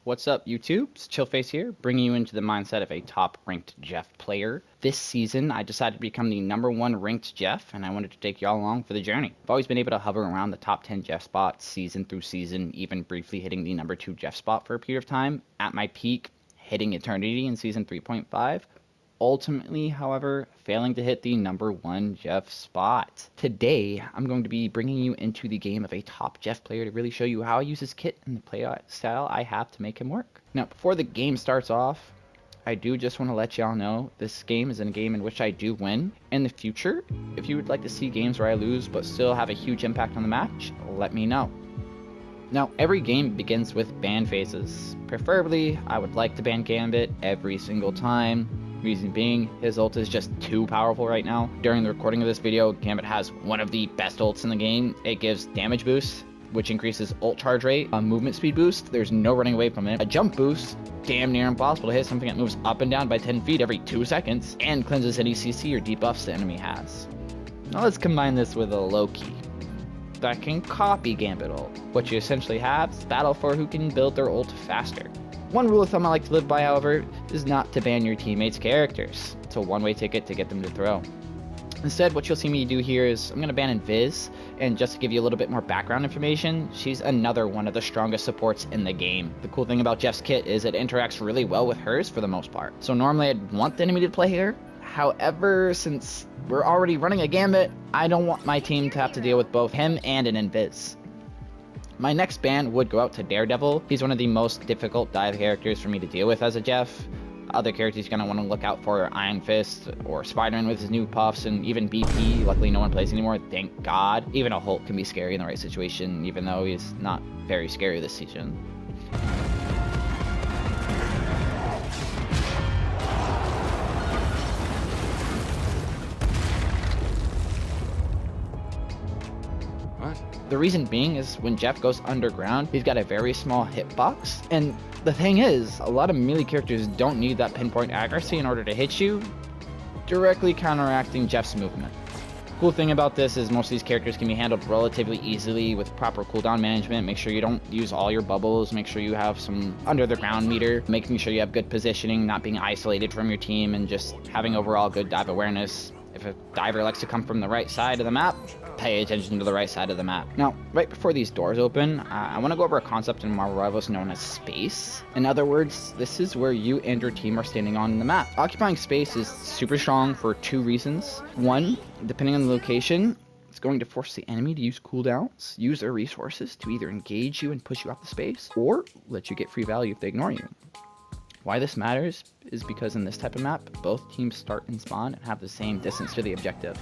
What's up, YouTube? It's Chillface here, bringing you into the mindset of a top-ranked Jeff player. This season, I decided to become the #1 ranked Jeff, and I wanted to take y'all along for the journey. I've always been able to hover around the top 10 Jeff spots, season through season, even briefly hitting the #2 Jeff spot for a period of time. At my peak, hitting Eternity in season 3.5. Ultimately, however, failing to hit the #1 Jeff spot. Today, I'm going to be bringing you into the game of a top Jeff player to really show you how I use his kit and the play style I have to make him work. Now, before the game starts off, I do just want to let y'all know this game is a game in which I do win. In the future, if you would like to see games where I lose but still have a huge impact on the match, let me know. Now, every game begins with ban phases. Preferably, I would like to ban Gambit every single time. Reason being, his ult is just too powerful right now. During the recording of this video, Gambit has one of the best ults in the game. It gives damage boost, which increases ult charge rate, a movement speed boost, there's no running away from it, a jump boost, damn near impossible to hit something that moves up and down by 10 feet every 2 seconds, and cleanses any CC or debuffs the enemy has. Now let's combine this with a Loki that can copy Gambit ult. What you essentially have is battle for who can build their ult faster. One rule of thumb I like to live by, however, is not to ban your teammates' characters. It's a one-way ticket to get them to throw. Instead, what you'll see me do here is I'm going to ban Invis, and just to give you a little bit more background information, she's another one of the strongest supports in the game. The cool thing about Jeff's kit is it interacts really well with hers for the most part. So normally I'd want the enemy to play her. However, since we're already running a Gambit, I don't want my team to have to deal with both him and an Invis. My next ban would go out to Daredevil. He's one of the most difficult dive characters for me to deal with as a Jeff. Other characters you're going to want to look out for are Iron Fist or Spider-Man with his new puffs, and even BP. Luckily no one plays anymore, thank God. Even a Hulk can be scary in the right situation, even though he's not very scary this season. The reason being is when Jeff goes underground, he's got a very small hitbox, and the thing is, a lot of melee characters don't need that pinpoint accuracy in order to hit you, directly counteracting Jeff's movement. Cool thing about this is most of these characters can be handled relatively easily with proper cooldown management. Make sure you don't use all your bubbles, make sure you have some under the ground meter, making sure you have good positioning, not being isolated from your team, and just having overall good dive awareness. If a diver likes to come from the right side of the map, pay attention to the right side of the map. Now, right before these doors open, I want to go over a concept in Marvel Rivals known as space. In other words, this is where you and your team are standing on the map. Occupying space is super strong for 2 reasons. One, depending on the location, it's going to force the enemy to use cooldowns, use their resources to either engage you and push you out the space, or let you get free value if they ignore you. Why this matters is because in this type of map, both teams start and spawn and have the same distance to the objective.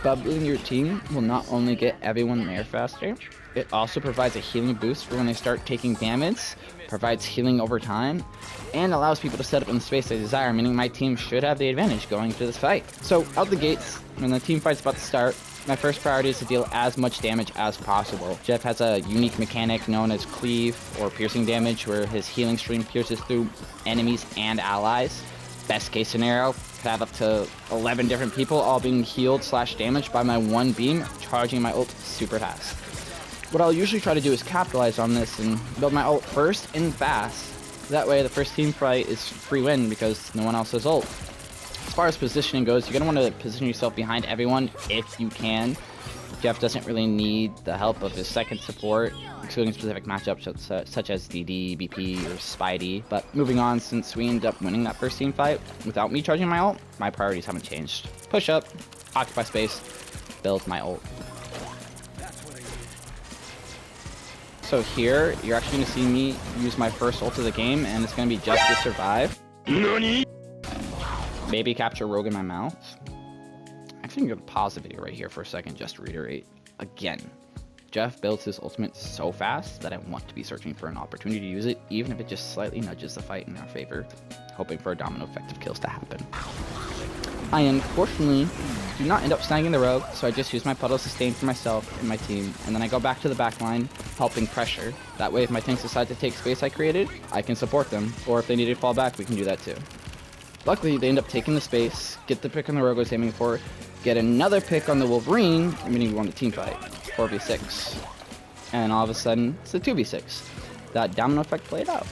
Bubbling your team will not only get everyone there faster, it also provides a healing boost for when they start taking damage, provides healing over time, and allows people to set up in the space they desire, meaning my team should have the advantage going into this fight. So, out the gates, when the team fight's about to start, my first priority is to deal as much damage as possible. Jeff has a unique mechanic known as cleave or piercing damage, where his healing stream pierces through enemies and allies. Best case scenario, could have up to 11 different people all being healed / damaged by my one beam, charging my ult super fast. What I'll usually try to do is capitalize on this and build my ult first and fast. That way the first team fight is free win because no one else has ult. As far as positioning goes, you're going to want to position yourself behind everyone if you can. Jeff doesn't really need the help of his second support, excluding specific matchups such as DD, BP, or Spidey. But moving on, since we ended up winning that first team fight without me charging my ult, my priorities haven't changed. Push up, occupy space, build my ult. So here, you're actually going to see me use my first ult of the game, and it's going to be just to survive. NANI? Maybe capture Rogue in my mouth. Actually, I'm going to pause the video right here for a second just to reiterate. Again, Jeff builds his ultimate so fast that I want to be searching for an opportunity to use it, even if it just slightly nudges the fight in our favor, hoping for a domino effect of kills to happen. I unfortunately do not end up snagging the Rogue, so I just use my puddle sustain for myself and my team, and then I go back to the back line, helping pressure. That way, if my tanks decide to take space I created, I can support them, or if they need to fall back, we can do that too. Luckily, they end up taking the space, get the pick on the Rogue I was aiming for, get another pick on the Wolverine, meaning we won the team fight, 4v6. And all of a sudden, it's a 2v6. That domino effect played out.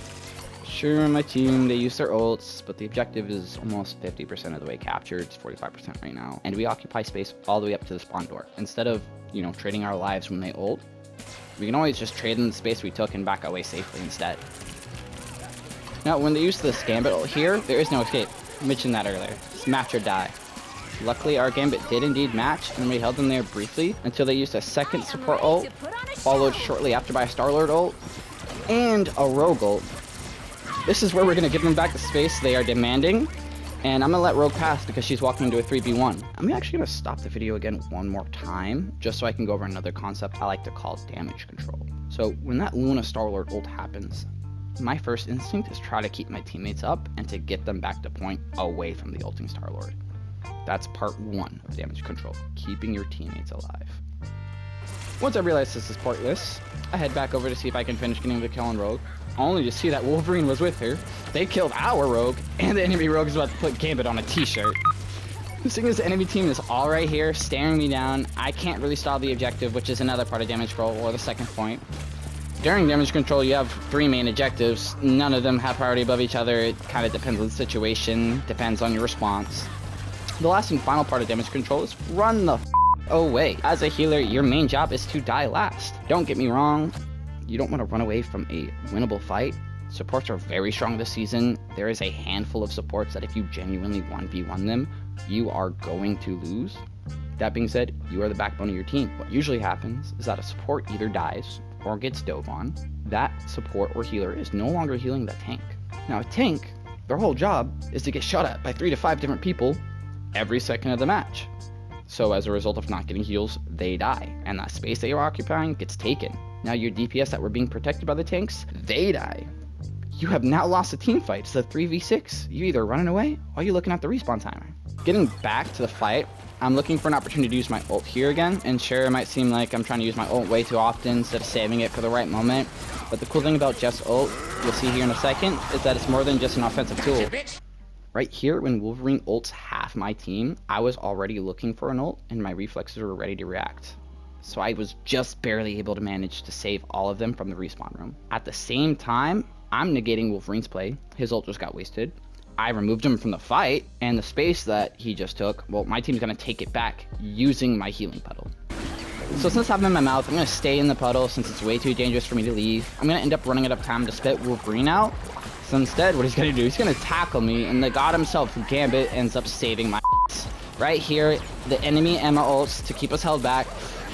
Sure, my team, they use their ults, but the objective is almost 50% of the way captured. It's 45% right now. And we occupy space all the way up to the spawn door. Instead of, you know, trading our lives when they ult, we can always just trade in the space we took and back away safely instead. Now, when they use this Gambit ult here, there is no escape. I mentioned that earlier. It's match or die. Luckily, our Gambit did indeed match, and we held them there briefly until they used a second support ult, followed shortly after by a Star-Lord ult, and a Rogue ult. This is where we're going to give them back the space they are demanding, and I'm going to let Rogue pass because she's walking into a 3v1. I'm actually going to stop the video again one more time, just so I can go over another concept I like to call damage control. So when that Luna Star-Lord ult happens, my first instinct is try to keep my teammates up and to get them back to point away from the ulting Star-Lord. That's part 1 of damage control, keeping your teammates alive. Once I realize this is pointless, I head back over to see if I can finish getting the kill on Rogue, only to see that Wolverine was with her. They killed our Rogue, and the enemy Rogue is about to put Gambit on a t-shirt. Seeing as the enemy team is all right here, staring me down, I can't really stall the objective, which is another part of damage control, or the second point. During damage control, you have 3 main objectives. None of them have priority above each other. It kind of depends on the situation, depends on your response. The last and final part of damage control is run the away. As a healer, your main job is to die last. Don't get me wrong, you don't want to run away from a winnable fight. Supports are very strong this season. There is a handful of supports that if you genuinely 1v1 them, you are going to lose. That being said, you are the backbone of your team. What usually happens is that a support either dies or gets dove on. That support or healer is no longer healing the tank. Now a tank, their whole job is to get shot at by 3 to 5 different people every second of the match. So as a result of not getting heals, they die, and that space they are occupying gets taken. Now your DPS that were being protected by the tanks, they die. You have now lost a team fight. It's a 3v6. You either running away or you looking at the respawn timer. Getting back to the fight, I'm looking for an opportunity to use my ult here again, and sure, it might seem like I'm trying to use my ult way too often instead of saving it for the right moment, but the cool thing about Jeff's ult, you'll see here in a second, is that it's more than just an offensive tool. Right here, when Wolverine ults half my team, I was already looking for an ult, and my reflexes were ready to react. So I was just barely able to manage to save all of them from the respawn room. At the same time, I'm negating Wolverine's play. His ult just got wasted. I removed him from the fight, and the space that he just took, well, my team's going to take it back using my healing puddle. So since I have him in my mouth, I'm going to stay in the puddle since it's way too dangerous for me to leave. I'm going to end up running out of time to spit Wolverine out. So instead, what he's going to do, he's going to tackle me, and the god himself, Gambit, ends up saving my ass. Right here, the enemy Emma ults to keep us held back.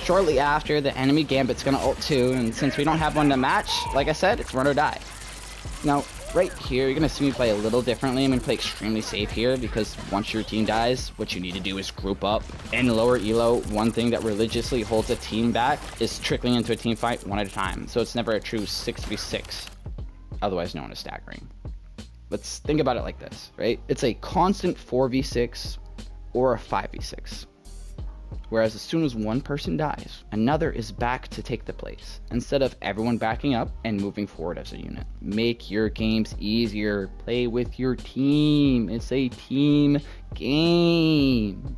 Shortly after, the enemy Gambit's going to ult too, and since we don't have one to match, like I said, it's run or die. Now, right here, you're going to see me play a little differently. I'm going to play extremely safe here because once your team dies, what you need to do is group up. In lower elo, one thing that religiously holds a team back is trickling into a team fight one at a time. So it's never a true 6v6, otherwise known as staggering. Let's think about it like this, right? It's a constant 4v6 or a 5v6. Whereas as soon as one person dies, another is back to take the place, instead of everyone backing up and moving forward as a unit. Make your games easier. Play with your team. It's a team game.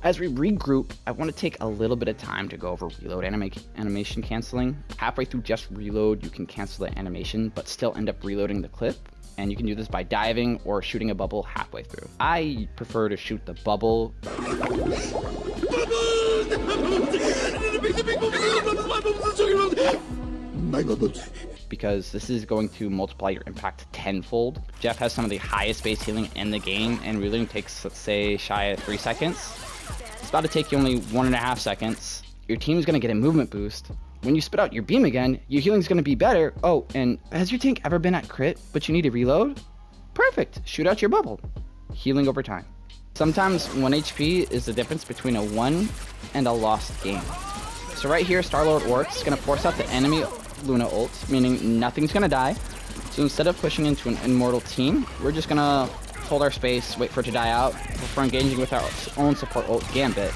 As we regroup, I want to take a little bit of time to go over reload animation canceling. Halfway through just reload, you can cancel the animation, but still end up reloading the clip. And you can do this by diving or shooting a bubble halfway through. I prefer to shoot the bubble because this is going to multiply your impact tenfold. Jeff has some of the highest base healing in the game, and reloading takes, let's say, shy of 3 seconds. It's about to take you only 1.5 seconds. Your team's going to get a movement boost. When you spit out your beam again, your healing's going to be better. Oh, and has your tank ever been at crit, but you need to reload? Perfect. Shoot out your bubble. Healing over time. Sometimes 1 HP is the difference between a won and a lost game. So right here, Star-Lord works. It's going to force out the enemy Luna ult, meaning nothing's going to die. So instead of pushing into an immortal team, we're just going to hold our space, wait for it to die out, before engaging with our own support ult, Gambit.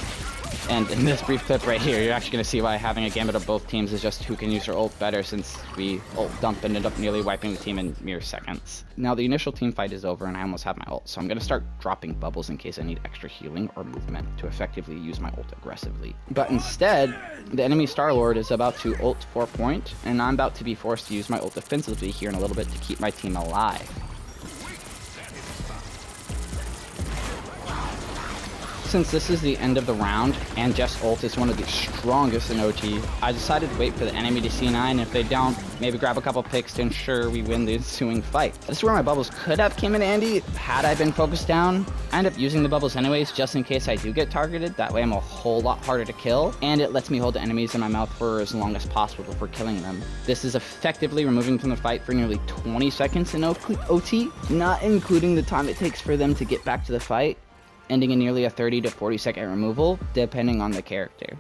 And in this brief clip right here, you're actually going to see why having a gambit of both teams is just who can use their ult better, since we ult dump and ended up nearly wiping the team in mere seconds. Now the initial team fight is over and I almost have my ult, so I'm going to start dropping bubbles in case I need extra healing or movement to effectively use my ult aggressively. But instead, the enemy Star-Lord is about to ult for point, and I'm about to be forced to use my ult defensively here in a little bit to keep my team alive. Since this is the end of the round, and Jeff's ult is one of the strongest in OT, I decided to wait for the enemy to C9, and if they don't, maybe grab a couple picks to ensure we win the ensuing fight. This is where my bubbles could have came in handy had I been focused down. I end up using the bubbles anyways, just in case I do get targeted. That way I'm a whole lot harder to kill, and it lets me hold the enemies in my mouth for as long as possible before killing them. This is effectively removing them from the fight for nearly 20 seconds in OT, not including the time it takes for them to get back to the fight, ending in nearly a 30 to 40 second removal, depending on the character.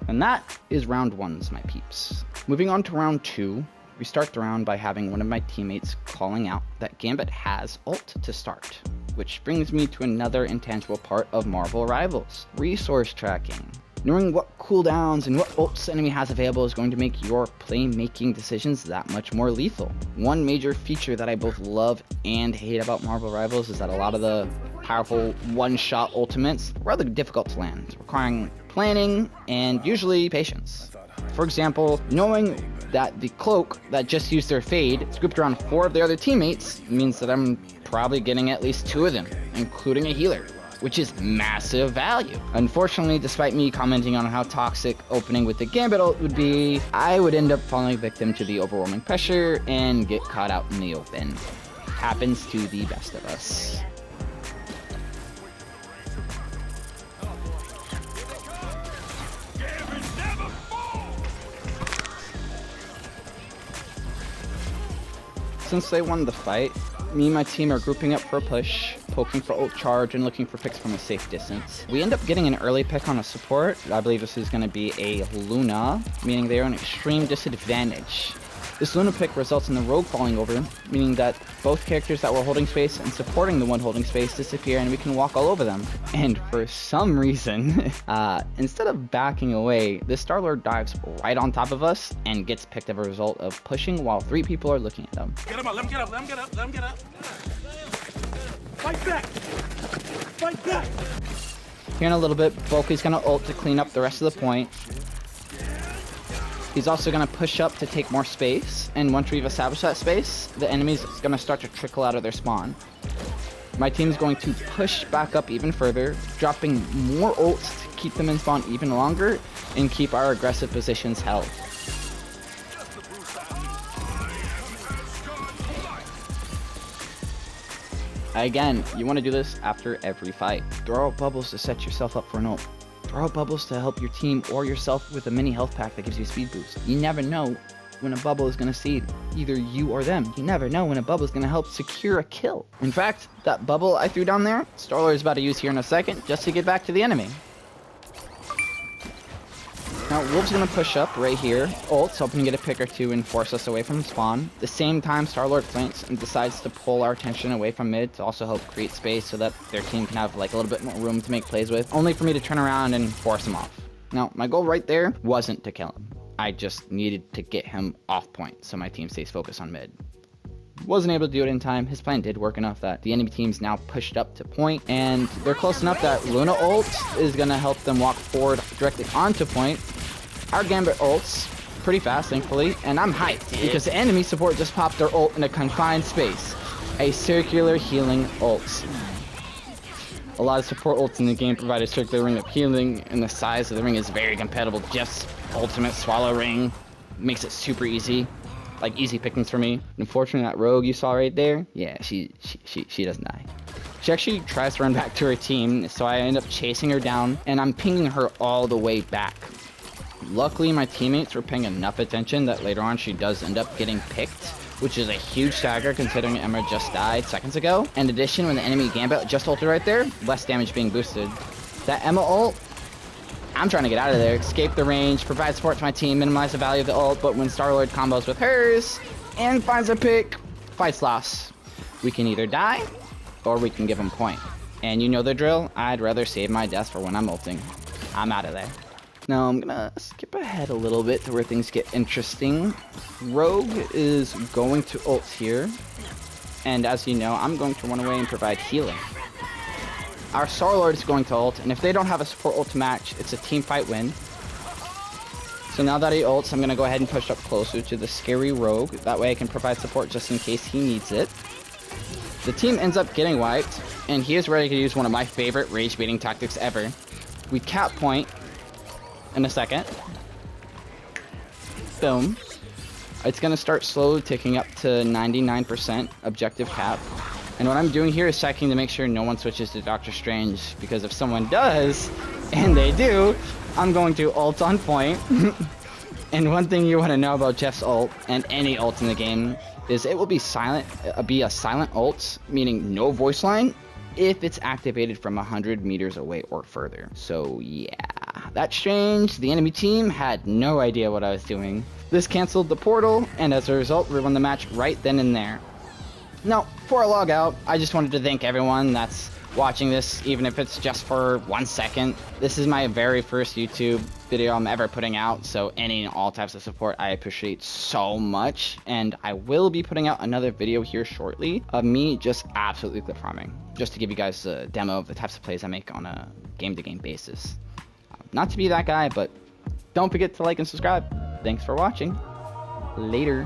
And that is round 1, my peeps. Moving on to round 2, we start the round by having one of my teammates calling out that Gambit has ult to start, which brings me to another intangible part of Marvel Rivals, resource tracking. Knowing what cooldowns and what ults the enemy has available is going to make your playmaking decisions that much more lethal. One major feature that I both love and hate about Marvel Rivals is that a lot of the powerful one-shot ultimates are rather difficult to land, requiring planning and usually patience. For example, knowing that the cloak that just used their fade scooped around 4 of their other teammates means that I'm probably getting at least 2 of them, including a healer, which is massive value. Unfortunately, despite me commenting on how toxic opening with the Gambit ult would be, I would end up falling victim to the overwhelming pressure and get caught out in the open. Happens to the best of us. Since they won the fight, me and my team are grouping up for a push, poking for ult charge, and looking for picks from a safe distance. We end up getting an early pick on a support. I believe this is going to be a Luna, meaning they are an extreme disadvantage. This Luna pick results in the rogue falling over, meaning that both characters that were holding space and supporting the one holding space disappear and we can walk all over them. And for some reason, instead of backing away, this Star-Lord dives right on top of us and gets picked as a result of pushing while 3 people are looking at them. Get him up, let him get up, let him get up, let him get up. Fight back! Fight back! Here in a little bit, Bulky's gonna ult to clean up the rest of the point. He's also going to push up to take more space, and once we've established that space, the enemy's going to start to trickle out of their spawn. My team's going to push back up even further, dropping more ults to keep them in spawn even longer, and keep our aggressive positions held. Again, you want to do this after every fight. Throw out bubbles to set yourself up for an ult. Throw out bubbles to help your team or yourself with a mini health pack that gives you a speed boost. You never know when a bubble is going to seed either you or them. You never know when a bubble is going to help secure a kill. In fact, that bubble I threw down there, Star-Lord is about to use here in a second just to get back to the enemy. Now, Wolf's going to push up right here, ults, hoping to get a pick or 2 and force us away from spawn. The same time, Star-Lord flanks and decides to pull our attention away from mid to also help create space so that their team can have like a little bit more room to make plays with, only for me to turn around and force him off. Now, my goal right there wasn't to kill him. I just needed to get him off point so my team stays focused on mid. Wasn't able to do it in time. His plan did work enough that the enemy team's now pushed up to point, and they're close enough that Luna ult is going to help them walk forward directly onto point. Our Gambit ults pretty fast, thankfully, and I'm hyped because the enemy support just popped their ult in a confined space. A circular healing ult. A lot of support ults in the game provide a circular ring of healing, and the size of the ring is very compatible. Jeff's ultimate swallow ring makes it super easy. Like easy pickings for me. Unfortunately, that rogue you saw right there, yeah, she doesn't die. She actually tries to run back to her team, so I end up chasing her down, and I'm pinging her all the way back. Luckily, my teammates were paying enough attention that later on she does end up getting picked, which is a huge stagger considering Emma just died seconds ago. In addition, when the enemy Gambit just ulted right there, less damage being boosted. That Emma ult, I'm trying to get out of there, escape the range, provide support to my team, minimize the value of the ult, but when Star-Lord combos with hers and finds a pick, fight's lost. We can either die, or we can give him point. And you know the drill, I'd rather save my death for when I'm ulting. I'm out of there. Now I'm gonna skip ahead a little bit to where things get interesting. Rogue is going to ult here, and as you know, I'm going to run away and provide healing. Our Star-Lord is going to ult, and if they don't have a support ult to match, it's a team fight win. So now that he ults, I'm gonna go ahead and push up closer to the scary Rogue. That way I can provide support just in case he needs it. The team ends up getting wiped, and here's where I can use one of my favorite rage baiting tactics ever. We cap point in a second. Boom. It's gonna start slowly ticking up to 99% objective cap. And what I'm doing here is checking to make sure no one switches to Doctor Strange, because if someone does, and they do, I'm going to ult on point. And one thing you want to know about Jeff's ult, and any ult in the game, is it will be silent, be a silent ult, meaning no voice line, if it's activated from 100 meters away or further. So yeah, that's strange. The enemy team had no idea what I was doing. This canceled the portal, and as a result, we won the match right then and there. Now, before I log out, I just wanted to thank everyone that's watching this, even if it's just for 1 second. This is my very first YouTube video I'm ever putting out, so any and all types of support I appreciate so much. And I will be putting out another video here shortly of me just absolutely clip farming, just to give you guys a demo of the types of plays I make on a game-to-game basis. Not to be that guy, but don't forget to like and subscribe. Thanks for watching. Later.